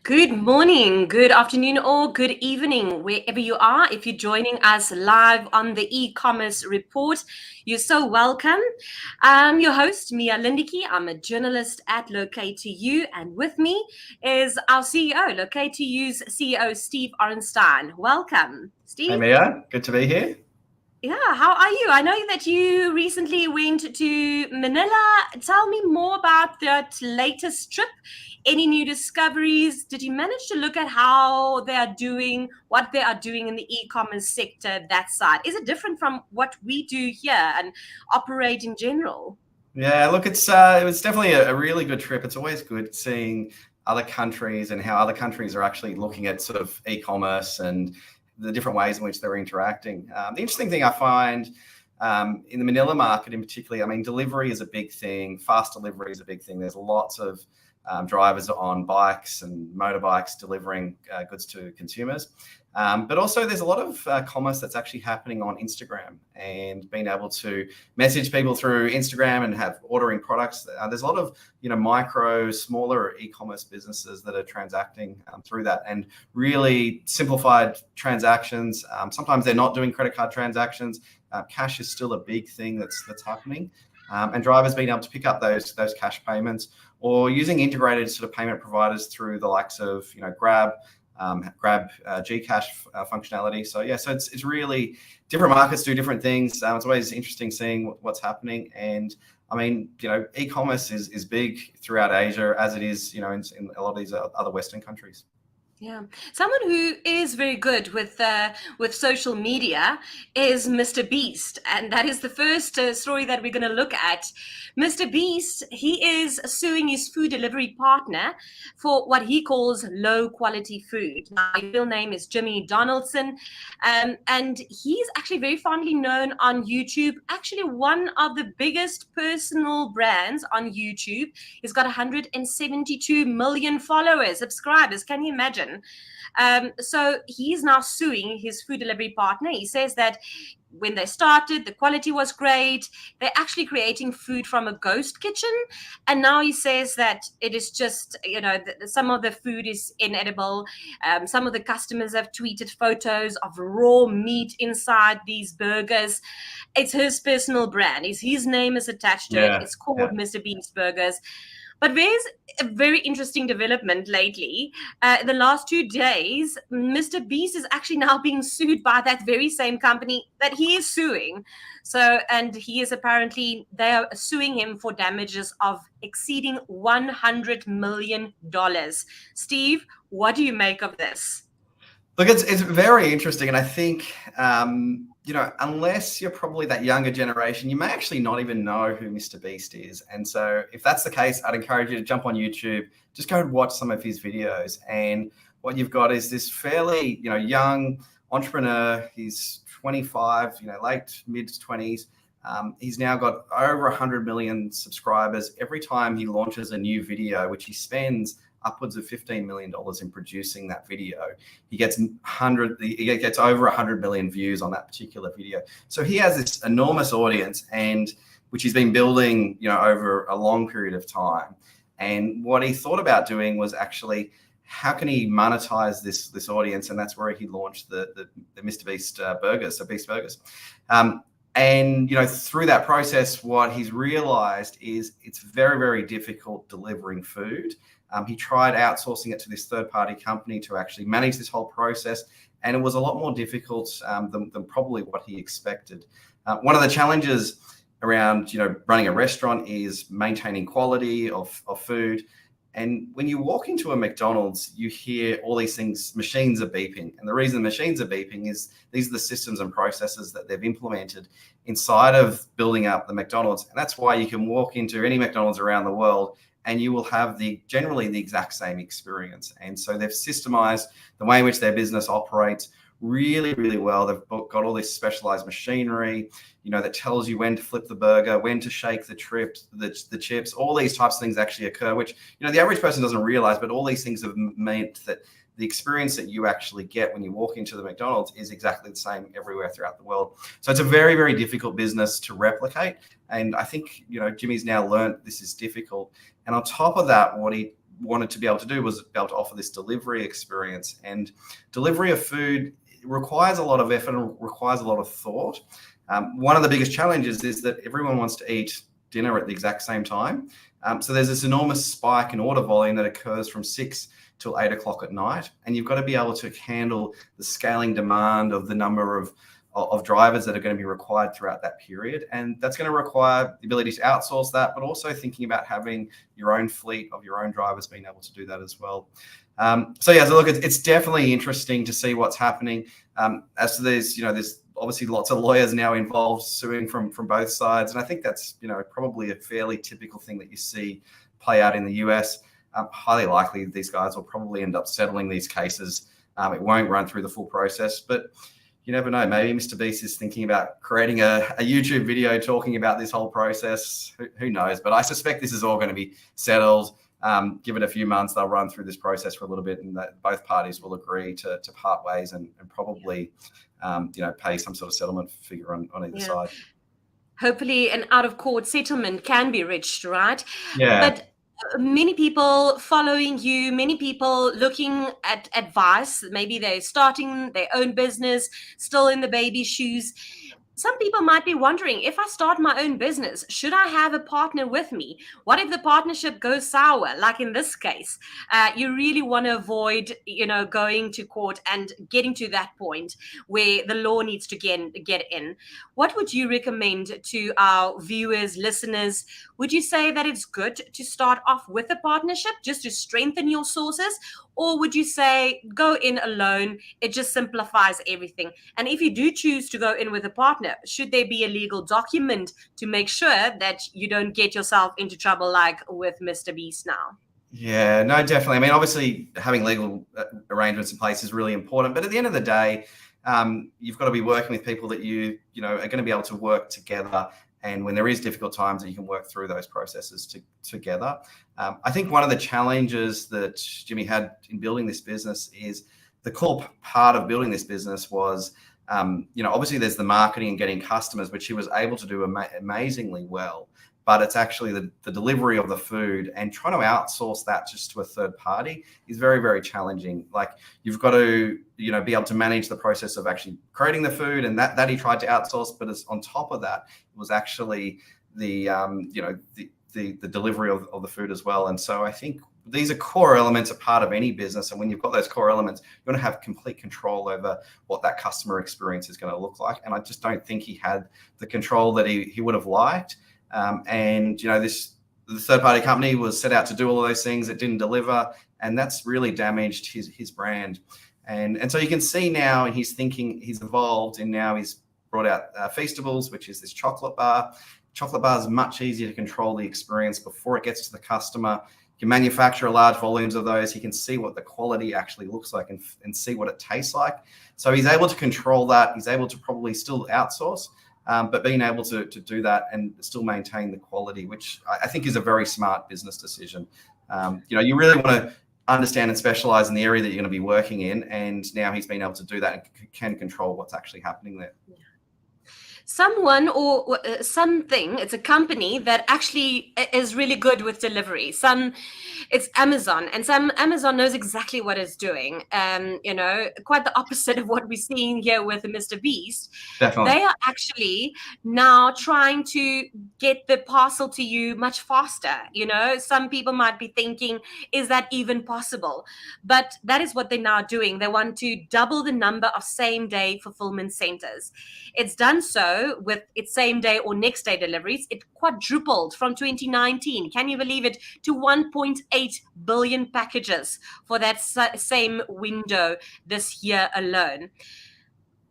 Good morning, good afternoon, or good evening, wherever you are. If you're joining us live on the e-commerce report, you're so welcome. I'm your host, Mia Lindicke. I'm a journalist at Locate2U, and with me is our CEO, Locate2U's CEO, Steve Orenstein. Welcome, Hey Steve. Mia, good to be here. Yeah, how are you? I know that you recently went to Manila. Tell me more about that latest trip. Any new discoveries? Did you manage to look at how they are doing, what they are doing in the e-commerce sector, that side? Is it different from what we do here and operate in general? Yeah, look, it was definitely a really good trip. It's always good seeing other countries and how other countries are actually looking at sort of e-commerce and the different ways in which they're interacting. The interesting thing I find in the Manila market in particular, I mean, delivery is a big thing. Fast delivery is a big thing. There's lots of drivers on bikes and motorbikes delivering goods to consumers. But also there's a lot of commerce that's actually happening on Instagram and being able to message people through Instagram and have ordering products. There's a lot of, micro, smaller e-commerce businesses that are transacting through that and really simplified transactions. Sometimes they're not doing credit card transactions. Cash is still a big thing that's happening. And drivers being able to pick up those cash payments or using integrated sort of payment providers through the likes of, Grab, Gcash functionality. So it's really different markets do different things. It's always interesting seeing what's happening. And I mean, e-commerce is big throughout Asia as it is, in a lot of these other Western countries. Yeah, someone who is very good with social media is Mr. Beast, and that is the first story that we're going to look at. Mr. Beast, he is suing his food delivery partner for what he calls low quality food. Now, his real name is Jimmy Donaldson, and he's actually very fondly known on YouTube. Actually, one of the biggest personal brands on YouTube. He's got 172 million followers, subscribers. Can you imagine? So he's now suing his food delivery partner. He says that when they started, the quality was great. They're actually creating food from a ghost kitchen. And now he says that it is just, some of the food is inedible. Some of the customers have tweeted photos of raw meat inside these burgers. It's his personal brand. His name is attached to it. It's called Mr. Beast Burgers. But there's a very interesting development lately. In the last 2 days, Mr. Beast is actually now being sued by that very same company that he is suing. So, and he is apparently, they are suing him for damages of exceeding $100 million. Steve, what do you make of this? Look, it's very interesting. And I think, unless you're probably that younger generation, you may actually not even know who Mr. Beast is. And so if that's the case, I'd encourage you to jump on YouTube, just go and watch some of his videos. And what you've got is this fairly, young entrepreneur. He's 25, late mid-20s. He's now got over 100 million subscribers. Every time he launches a new video, which he spends upwards of $15 million in producing that video. He gets over 100 million views on that particular video. So he has this enormous audience, and which he's been building, over a long period of time. And what he thought about doing was actually, how can he monetize this audience? And that's where he launched the Mr. Beast burgers, so Beast Burgers. And, through that process, what he's realized is it's very, very difficult delivering food. He tried outsourcing it to this third-party company to actually manage this whole process, and it was a lot more difficult than probably what he expected. One of the challenges around, running a restaurant is maintaining quality of food. And when you walk into a McDonald's, you hear all these things, machines are beeping. And the reason the machines are beeping is these are the systems and processes that they've implemented inside of building up the McDonald's. And that's why you can walk into any McDonald's around the world and you will have generally the exact same experience. And so they've systemized the way in which their business operates really, really well. They've got all this specialized machinery, that tells you when to flip the burger, when to shake the chips, all these types of things actually occur, which, the average person doesn't realize, but all these things have meant that the experience that you actually get when you walk into the McDonald's is exactly the same everywhere throughout the world. So it's a very, very difficult business to replicate. And I think, Jimmy's now learned this is difficult. And on top of that, what he wanted to be able to do was be able to offer this delivery experience. And delivery of food requires a lot of effort and requires a lot of thought. One of the biggest challenges is that everyone wants to eat dinner at the exact same time. So there's this enormous spike in order volume that occurs from 6 till 8 o'clock at night. And you've got to be able to handle the scaling demand of the number of drivers that are going to be required throughout that period. And that's going to require the ability to outsource that, but also thinking about having your own fleet of your own drivers being able to do that as well. So look, it's definitely interesting to see what's happening. As to there's obviously lots of lawyers now involved suing from both sides. And I think that's, probably a fairly typical thing that you see play out in the US. Highly likely these guys will probably end up settling these cases. It won't run through the full process, but you never know. Maybe Mr. Beast is thinking about creating a YouTube video talking about this whole process. Who knows? But I suspect this is all going to be settled. Give it a few months, they'll run through this process for a little bit, and that both parties will agree to part ways and probably pay some sort of settlement figure on either side. Hopefully an out-of-court settlement can be reached, right? Yeah. But many people following you, many people looking at advice, maybe they're starting their own business, still in the baby shoes. Some people might be wondering, if I start my own business, should I have a partner with me? What if the partnership goes sour, like in this case? You really want to avoid, going to court and getting to that point where the law needs to get in. What would you recommend to our viewers, listeners? Would you say that it's good to start off with a partnership just to strengthen your sources? Or would you say go in alone? It just simplifies everything. And if you do choose to go in with a partner, should there be a legal document to make sure that you don't get yourself into trouble like with Mr. Beast now? Yeah, no, definitely. I mean, obviously having legal arrangements in place is really important, but at the end of the day, you've got to be working with people that you are going to be able to work together. And when there is difficult times, that you can work through those processes together. I think one of the challenges that Jimmy had in building this business is the core part of building this business was, obviously there's the marketing and getting customers, which he was able to do amazingly well. But it's actually the delivery of the food, and trying to outsource that just to a third party is very, very challenging. Like, you've got to, be able to manage the process of actually creating the food, and that he tried to outsource. But on top of that, it was actually the delivery of the food as well. And so I think these are core elements, a part of any business. And when you've got those core elements, you're going to have complete control over what that customer experience is going to look like. And I just don't think he had the control that he would have liked. The third-party company was set out to do all of those things. It didn't deliver, and that's really damaged his brand. And so you can see now in his thinking, he's evolved, and now he's brought out Feastables, which is this chocolate bar. Chocolate bar is much easier to control the experience before it gets to the customer. You can manufacture large volumes of those. He can see what the quality actually looks like and see what it tastes like. So he's able to control that. He's able to probably still outsource, but being able to do that and still maintain the quality, which I think is a very smart business decision. You really want to understand and specialize in the area that you're going to be working in. And now he's been able to do that and can control what's actually happening there. Yeah. Someone or something, it's a company that actually is really good with delivery. It's Amazon, and Amazon knows exactly what it's doing. Quite the opposite of what we're seeing here with Mr. Beast. Definitely. They are actually now trying to get the parcel to you much faster. Some people might be thinking, is that even possible? But that is what they're now doing. They want to double the number of same-day fulfillment centers. It's done so with its same day or next day deliveries. It quadrupled from 2019. Can you believe it? To 1.8 billion packages for that same window this year alone.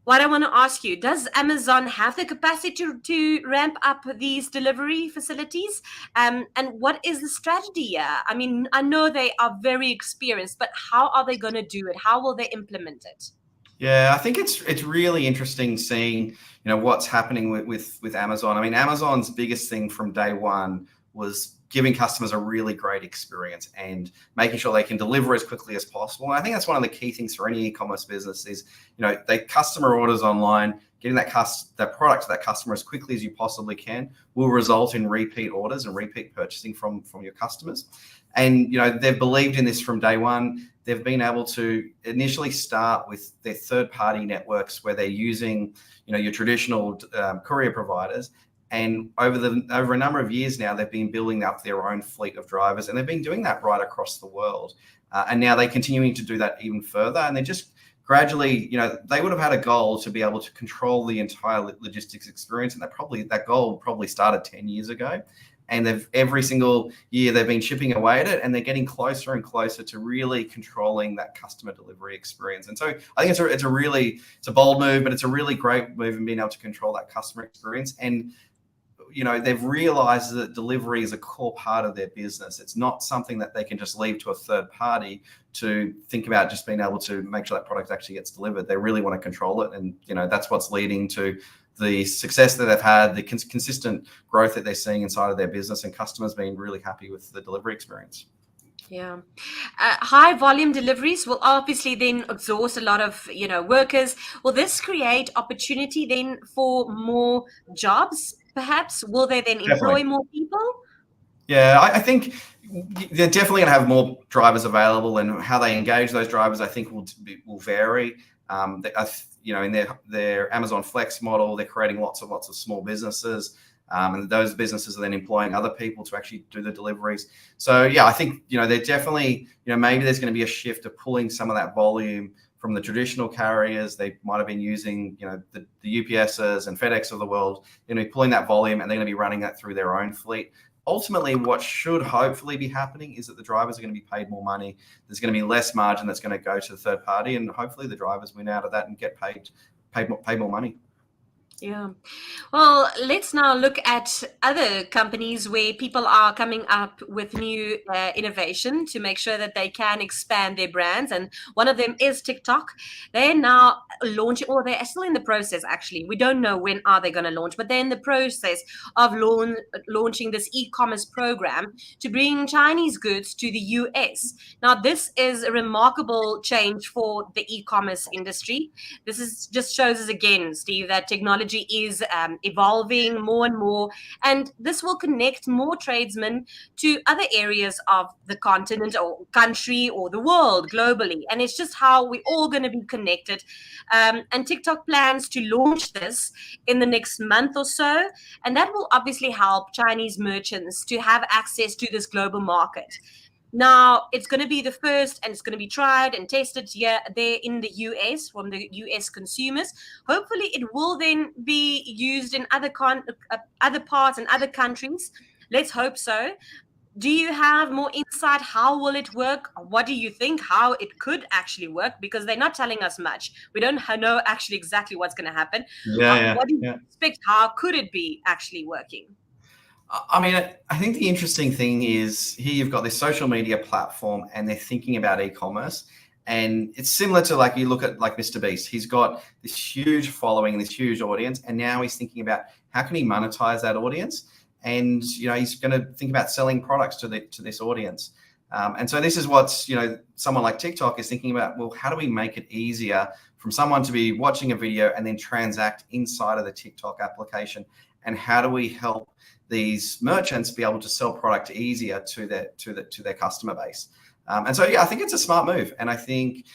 What I want to ask you, does Amazon have the capacity to ramp up these delivery facilities? And what is the strategy here? I mean, I know they are very experienced, but how are they going to do it? How will they implement it? Yeah, I think it's really interesting seeing, what's happening with Amazon. I mean, Amazon's biggest thing from day one was giving customers a really great experience and making sure they can deliver as quickly as possible. And I think that's one of the key things for any e-commerce business is, they customer orders online, getting that product to that customer as quickly as you possibly can will result in repeat orders and repeat purchasing from your customers. And they've believed in this from day one. They've been able to initially start with their third-party networks where they're using your traditional courier providers. And over a number of years now, they've been building up their own fleet of drivers, and they've been doing that right across the world. And now they're continuing to do that even further. And they're just gradually, they would have had a goal to be able to control the entire logistics experience, and that goal probably started 10 years ago. And every single year they've been chipping away at it, and they're getting closer and closer to really controlling that customer delivery experience. And so I think it's a bold move, but it's a really great move in being able to control that customer experience. And they've realized that delivery is a core part of their business. It's not something that they can just leave to a third party to think about just being able to make sure that product actually gets delivered. They really want to control it. And, that's what's leading to the success that they've had, the consistent growth that they're seeing inside of their business, and customers being really happy with the delivery experience. Yeah. High volume deliveries will obviously then exhaust a lot of, workers. Will this create opportunity then for more jobs? Perhaps will they then employ more people? Yeah, I think they're definitely going to have more drivers available, and how they engage those drivers, I think, will vary. In their Amazon Flex model, they're creating lots of small businesses, and those businesses are then employing other people to actually do the deliveries. So yeah, I think they're definitely maybe there's going to be a shift of pulling some of that volume from the traditional carriers. They might have been using, the UPSs and FedEx of the world, pulling that volume, and they're going to be running that through their own fleet. Ultimately, what should hopefully be happening is that the drivers are going to be paid more money. There's going to be less margin that's going to go to the third party, and hopefully the drivers win out of that and get paid more money. Yeah. Well, let's now look at other companies where people are coming up with new innovation to make sure that they can expand their brands. And one of them is TikTok. They're now launching, or they're still in the process, actually. We don't know when are they going to launch, but they're in the process of launching this e-commerce program to bring Chinese goods to the US. Now, this is a remarkable change for the e-commerce industry. Just shows us again, Steve, that technology is evolving more and more, and this will connect more tradesmen to other areas of the continent or country or the world globally. And it's just how we're all going to be connected. And TikTok plans to launch this in the next month or so, and that will obviously help Chinese merchants to have access to this global market. Now, it's going to be the first, and it's going to be tried and tested there in the US from the US consumers. Hopefully, it will then be used in other parts and other countries. Let's hope so. Do you have more insight? How will it work? What do you think how it could actually work? Because they're not telling us much. We don't know actually exactly what's going to happen. What do you expect? How could it be actually working? I mean, I think the interesting thing is here you've got this social media platform, and they're thinking about e-commerce. And it's similar to you look at Mr. Beast. He's got this huge following, this huge audience, and now he's thinking about how can he monetize that audience. And he's going to think about selling products to this audience. And so this is what's someone like TikTok is thinking about. Well, how do we make it easier from someone to be watching a video and then transact inside of the TikTok application? And how do we help these merchants be able to sell product easier to their customer base? And so, yeah, I think it's a smart move. And I think,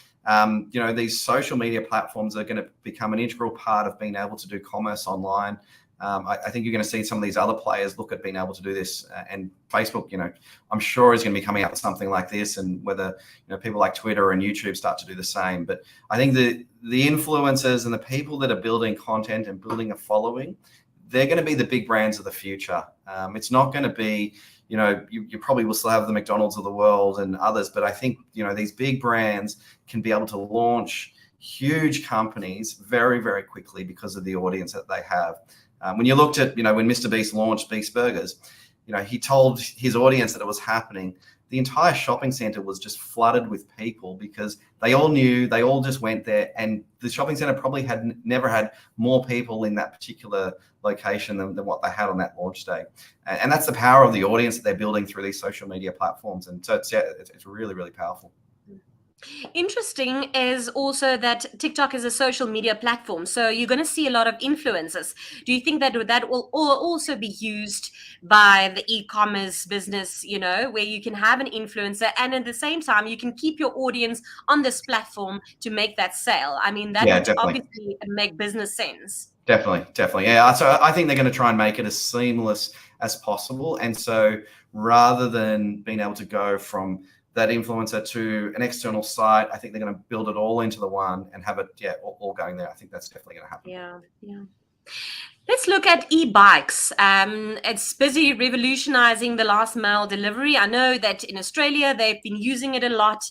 these social media platforms are going to become an integral part of being able to do commerce online. I think you're going to see some of these other players look at being able to do this, and Facebook, I'm sure is going to be coming out with something like this, and whether, people like Twitter and YouTube start to do the same. But I think the influencers and the people that are building content and building a following, they're going to be the big brands of the future. It's not going to be, you probably will still have the McDonald's of the world and others, but I think, these big brands can be able to launch huge companies very, very quickly because of the audience that they have. When you looked at, when Mr. Beast launched Beast Burgers, he told his audience that it was happening. The entire shopping center was just flooded with people because they all knew, they all just went there, and the shopping center probably had never had more people in that particular location than what they had on that launch day. And that's the power of the audience that they're building through these social media platforms. And so it's really, really powerful. Interesting is also that TikTok is a social media platform, so you're going to see a lot of influencers. Do you think that that will also be used by the e-commerce business, where you can have an influencer and at the same time you can keep your audience on this platform to make that sale? I mean, that Yeah, would definitely. obviously make business sense. Definitely. Yeah. So I think they're going to try and make it as seamless as possible. And so rather than being able to go from that influencer to an external site, I think they're going to build it all into the one and have it, all going there. I think that's definitely going to happen. Yeah. Let's look at e-bikes. It's busy revolutionizing the last mile delivery. I know that in Australia they've been using it a lot,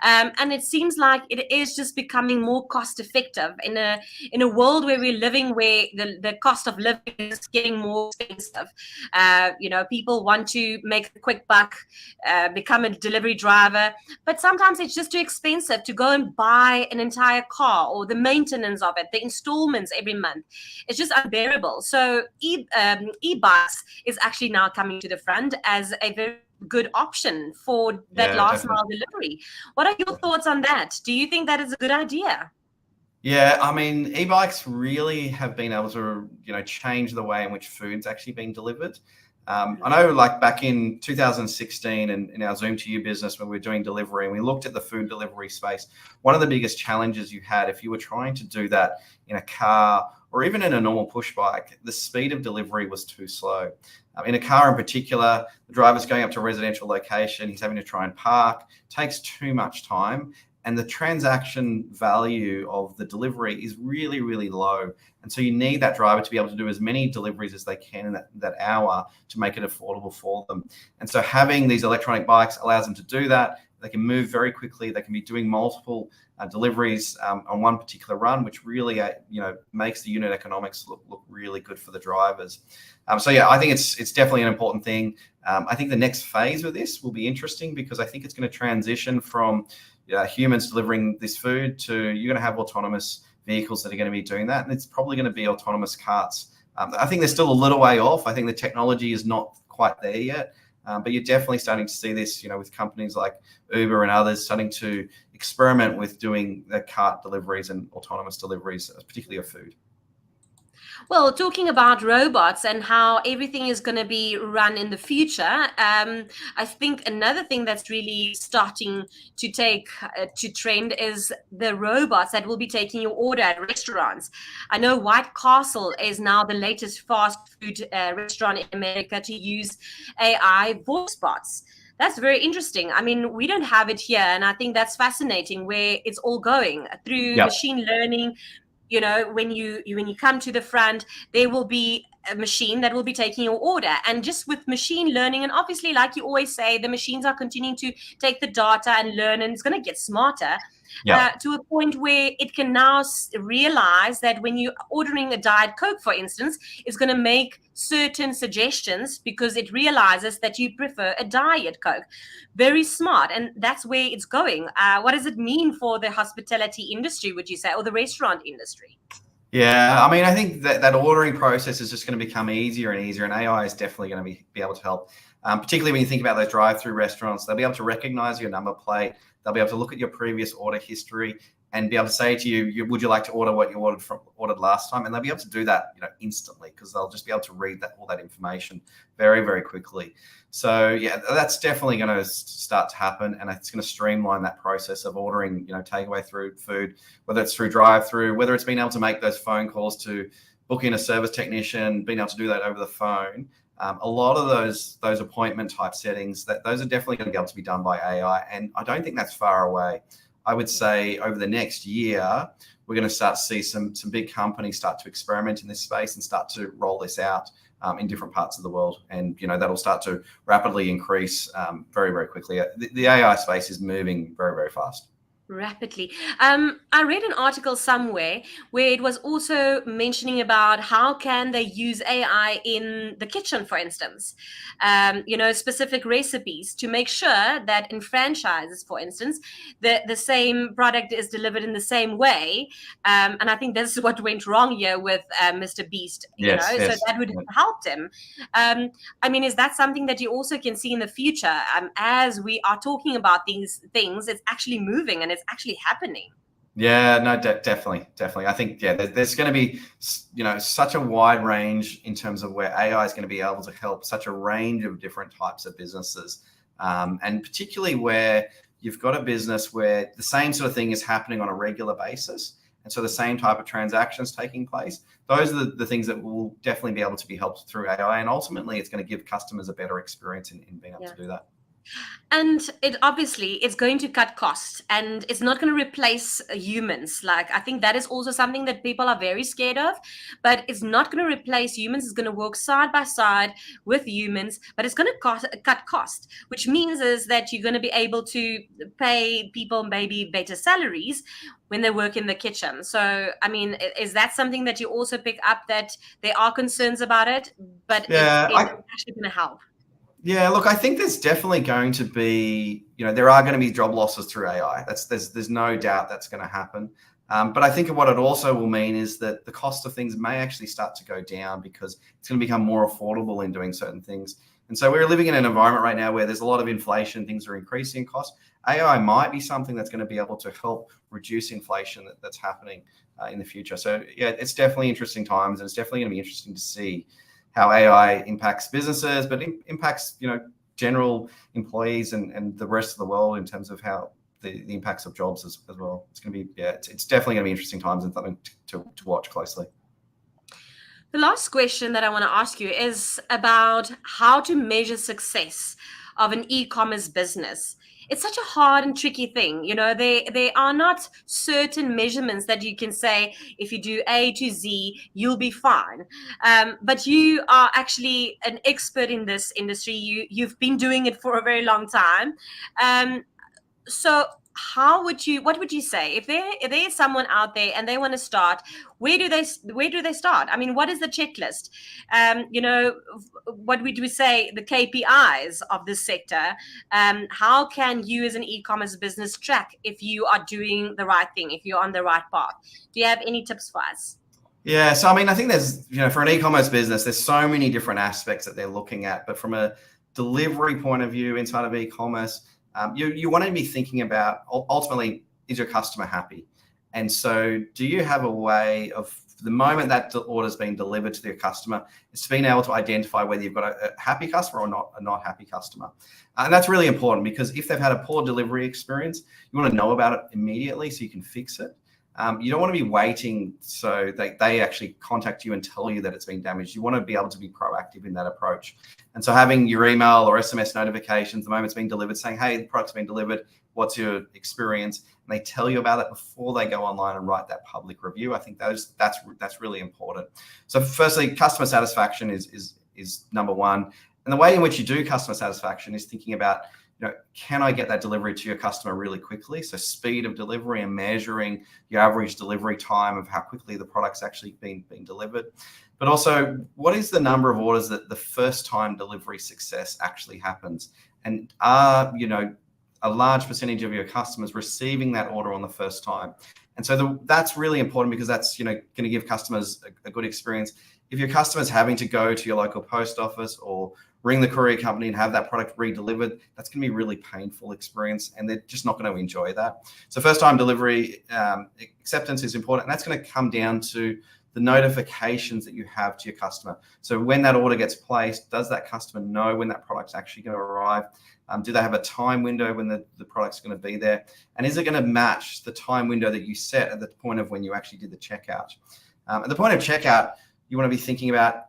and it seems like it is just becoming more cost effective in a world where we're living, where the cost of living is getting more expensive. People want to make a quick buck, become a delivery driver, but sometimes it's just too expensive to go and buy an entire car or the maintenance of it, the installments every month. It's just unbearable. So e-bikes is actually now coming to the front as a very good option for that Yeah, last definitely. mile delivery. What are your thoughts on that? Do you think that is a good idea? Yeah, I mean, e-bikes really have been able to, change the way in which food's actually being delivered. I know, like back in 2016, and in our Zoom to You business, when we were doing delivery, and we looked at the food delivery space, one of the biggest challenges you had if you were trying to do that in a car or even in a normal push bike, the speed of delivery was too slow. In a car in particular, the driver's going up to a residential location, he's having to try and park, takes too much time, and the transaction value of the delivery is really, really low. And so you need that driver to be able to do as many deliveries as they can in that hour to make it affordable for them. And so having these electronic bikes allows them to do that. They can move very quickly. They can be doing multiple deliveries on one particular run, which really, makes the unit economics look really good for the drivers. So yeah, I think it's definitely an important thing. I think the next phase of this will be interesting because I think it's going to transition from humans delivering this food to you're going to have autonomous vehicles that are going to be doing that, and it's probably going to be autonomous carts. I think they're still a little way off. I think the technology is not quite there yet, but you're definitely starting to see this, with companies like Uber and others starting to experiment with doing the cart deliveries and autonomous deliveries, particularly of food. Well, talking about robots and how everything is going to be run in the future, I think another thing that's really starting to take to trend is the robots that will be taking your order at restaurants. I know White Castle is now the latest fast food restaurant in America to use AI voice bots. That's very interesting. I mean, we don't have it here, and I think that's fascinating where it's all going through Yep. machine learning. When you come to the front, there will be a machine that will be taking your order, and just with machine learning, and obviously, like you always say, the machines are continuing to take the data and learn, and it's going to get smarter Yep. to a point where it can now realize that when you're ordering a Diet Coke, for instance, it's going to make certain suggestions because it realizes that you prefer a Diet Coke. Very smart. And that's where it's going. What does it mean for the hospitality industry, would you say, or the restaurant industry? Yeah, I mean, I think that ordering process is just going to become easier and easier, and AI is definitely going to be able to help. Particularly when you think about those drive-through restaurants, they'll be able to recognize your number plate. They'll be able to look at your previous order history and be able to say to you, would you like to order what you ordered last time? And they'll be able to do that, instantly, because they'll just be able to read all that information very, very quickly. So yeah, that's definitely going to start to happen, and it's going to streamline that process of ordering, takeaway through food, whether it's through drive-through, whether it's being able to make those phone calls to book in a service technician, being able to do that over the phone. A lot of those appointment type settings, those are definitely going to be able to be done by AI, and I don't think that's far away. I would say over the next year, we're going to start to see some big companies start to experiment in this space and start to roll this out in different parts of the world, and that'll start to rapidly increase very, very quickly. The AI space is moving very, very fast. Rapidly. I read an article somewhere where it was also mentioning about how can they use AI in the kitchen, for instance, specific recipes to make sure that in franchises, for instance, the same product is delivered in the same way. And I think this is what went wrong here with Mr. Beast, Yes, so yes. that would have helped him. I mean, is that something that you also can see in the future as we are talking about these things? It's actually moving and it's it's actually happening. Yeah, no, definitely. I think, yeah, there's going to be, such a wide range in terms of where AI is going to be able to help such a range of different types of businesses. And particularly where you've got a business where the same sort of thing is happening on a regular basis. And so the same type of transactions taking place. Those are the things that will definitely be able to be helped through AI. And ultimately, it's going to give customers a better experience in being able to do that. And it obviously it's going to cut costs, and it's not going to replace humans. Like, I think that is also something that people are very scared of, but it's not going to replace humans. It's going to work side by side with humans, but it's going to cut cost, which means is that you're going to be able to pay people maybe better salaries when they work in the kitchen. So, I mean, is that something that you also pick up, that there are concerns about it, but Yeah, it's actually going to help? Yeah, look, I think there's definitely going to be, there are going to be job losses through AI. There's no doubt that's going to happen. But I think what it also will mean is that the cost of things may actually start to go down because it's going to become more affordable in doing certain things. And so we're living in an environment right now where there's a lot of inflation, things are increasing in cost. AI might be something that's going to be able to help reduce inflation that's happening in the future. So yeah, it's definitely interesting times, and it's definitely going to be interesting to see how AI impacts businesses, but impacts, general employees and the rest of the world in terms of how the impacts of jobs as well. It's going to be, it's definitely going to be interesting times and something to watch closely. The last question that I want to ask you is about how to measure success of an e-commerce business. It's such a hard and tricky thing. There are not certain measurements that you can say, if you do A to Z, you'll be fine. But you are actually an expert in this industry. You've been doing it for a very long time. So what would you say if there's someone out there and they want to start? Where do they start? I mean, what is the checklist? What would we say the KPIs of this sector? How can you as an e-commerce business track if you are doing the right thing, if you're on the right path? Do you have any tips for us? Yeah, so I mean, I think there's, for an e-commerce business, there's so many different aspects that they're looking at, but from a delivery point of view inside of e-commerce, you want to be thinking about, ultimately, is your customer happy? And so do you have a way of, the moment that order's being delivered to your customer, it's being able to identify whether you've got a happy customer or not a not happy customer. And that's really important, because if they've had a poor delivery experience, you want to know about it immediately so you can fix it. You don't want to be waiting so they actually contact you and tell you that it's been damaged. You want to be able to be proactive in that approach. And so having your email or SMS notifications the moment it's being delivered, saying, hey, the product's been delivered, what's your experience? And they tell you about it before they go online and write that public review. I think that's really important. So firstly, customer satisfaction is number one. And the way in which you do customer satisfaction is thinking about, can I get that delivery to your customer really quickly? So speed of delivery and measuring your average delivery time of how quickly the product's actually being delivered. But also, what is the number of orders that the first time delivery success actually happens? And are, a large percentage of your customers receiving that order on the first time? And so that's really important, because that's, going to give customers a good experience. If your customer's having to go to your local post office or ring the courier company and have that product re-delivered, that's going to be a really painful experience, and they're just not going to enjoy that. So first time delivery acceptance is important, and that's going to come down to the notifications that you have to your customer. So when that order gets placed, does that customer know when that product's actually going to arrive? Do they have a time window when the product's going to be there? And is it going to match the time window that you set at the point of when you actually did the checkout? At the point of checkout, you want to be thinking about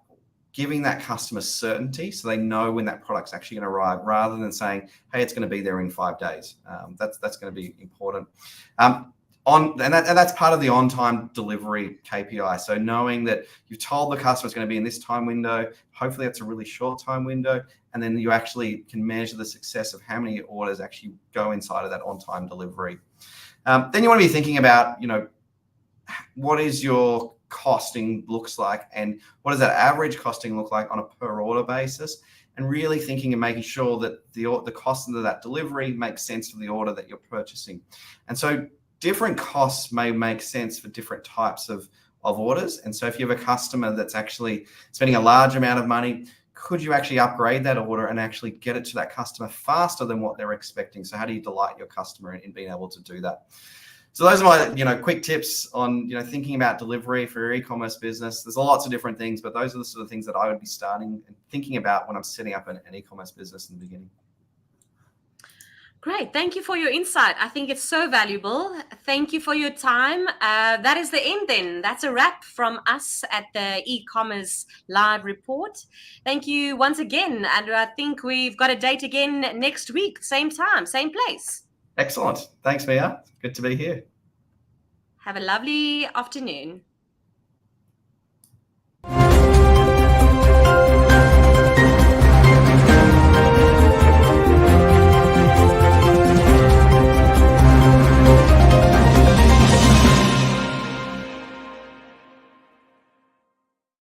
giving that customer certainty so they know when that product's actually going to arrive, rather than saying, hey, it's going to be there in 5 days. That's going to be important. That's part of the on-time delivery KPI. So knowing that you've told the customer it's going to be in this time window, hopefully that's a really short time window, and then you actually can measure the success of how many orders actually go inside of that on-time delivery. Then you want to be thinking about, what is your costing looks like, and what does that average costing look like on a per order basis, and really thinking and making sure that the cost of that delivery makes sense for the order that you're purchasing. And so different costs may make sense for different types of orders. And so if you have a customer that's actually spending a large amount of money, could you actually upgrade that order and actually get it to that customer faster than what they're expecting? So how do you delight your customer in being able to do that? So those are my, quick tips on, thinking about delivery for your e-commerce business. There's lots of different things, but those are the sort of things that I would be starting and thinking about when I'm setting up an e-commerce business in the beginning. Great. Thank you for your insight. I think it's so valuable. Thank you for your time. That is the end then. That's a wrap from us at the e-commerce live report. Thank you once again. And I think we've got a date again next week, same time, same place. Excellent. Thanks, Mia. Good to be here. Have a lovely afternoon.